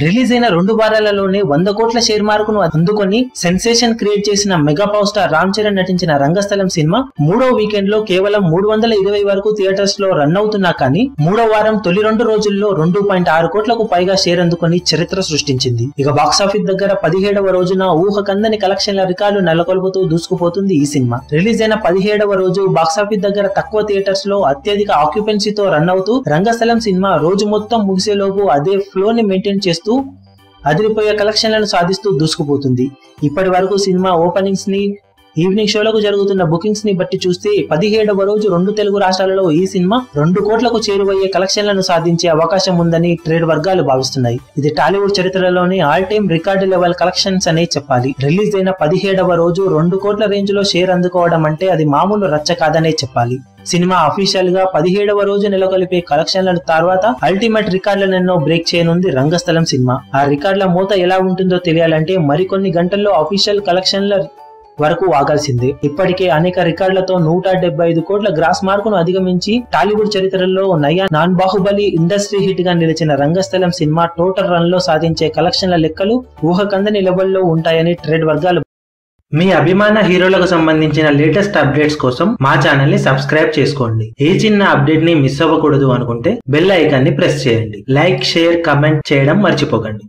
Release అయిన 2 వారాలలోనే 100 కోట్ల share మార్కును అందుకొని సెన్సేషన్ క్రియేట్ చేసిన mega power star Ram Charan నటించిన రంగస్థలం సినిమా 3వ వీకెండ్ లో కేవలం 320 వరకు థియేటర్స్ లో రన్ అవుతున్నా కానీ 3వ వారం తొలి 2 రోజుల్లో 2.6 కోట్లకు పైగా షేర్ అందుకొని చరిత్ర సృష్టించింది. ఇక బాక్సాఫీస్ దగ్గర 17వ రోజున ఊహకందని కలెక్షన్ల రికార్డు నెలకొల్పుతూ దూసుకుపోతుంది ఈ సినిమా. రిలీజ్ అయిన 17వ రోజు బాక్సాఫీస్ దగ్గర తక్కువ థియేటర్స్ లో అత్యధిక ఆక్యుపెన్సీతో రన్ అవుతూ రంగస్థలం సినిమా రోజు మొత్తం ముగిసేలోపు అదే ఫ్లో ని మెయింటైన్ చేస్తూ అదిరిపోయే కలెక్షన్లను సాధిస్తూ దూసుకుపోతుంది. ఇప్పటి వరకు సినిమా ఓపెనింగ్స్ ని, ఈవినింగ్ షోలకు జరుగుతున్న బుకింగ్స్ ని బట్టి చూస్తే 17వ రోజు 2 తెలుగు రాష్ట్రాలలో ఈ సినిమా 2 కోట్లకు చేరువయ్యే కలెక్షన్లను సాధించే అవకాశం ఉందని ట్రేడ్ వర్గాలు భావిస్తున్నాయి. ఇది టాలీవుడ్ చరిత్రలోని all time record level collections అనే చెప్పాలి. రిలీజ్ అయిన 17వ రోజు 2 కోట్ల రేంజ్ లో షేర్ అందుకోవడం అంటే అది మామూలు రచ్చ కాదనే చెప్పాలి. సినిమా అఫీషియల్ గా 17వ రోజు నెలకొల్పే కలెక్షన్ల తర్వాత అల్టిమేట్ రికార్డులనెన్నో బ్రేక్ చేయనుంది రంగస్థలం సినిమా. ఆ రికార్డుల మూత ఎలా ఉంటుందో తెలియాలంటే మరికొన్ని గంటల్లో అఫీషియల్ కలెక్షన్ల వరకు ఆగాల్సిందే. ఇప్పటికే అనేక రికార్డులతో 175 కోట్ల గ్రాస్ మార్కును అధిగమించి టాలీవుడ్ చరిత్రలో నాన్ బాహుబలి ఇండస్ట్రీ హిట్ గా నిలిచిన రంగస్థలం సినిమా టోటల్ రన్ లో సాధించే కలెక్షన్ల లెక్కలు ఊహకందని లెవెల్లో ఉంటాయని ట్రేడ్ వర్గాలు. మీ అభిమాన హీరోలకు సంబంధించిన లేటెస్ట్ అప్డేట్స్ కోసం మా ఛానల్ ని సబ్స్క్రైబ్ చేసుకోండి. ఏ చిన్న అప్డేట్ ని మిస్ అవ్వకూడదు అనుకుంటే బెల్ ఐకాన్ ని ప్రెస్ చేయండి. లైక్, షేర్, కమెంట్ చేయడం మర్చిపోకండి.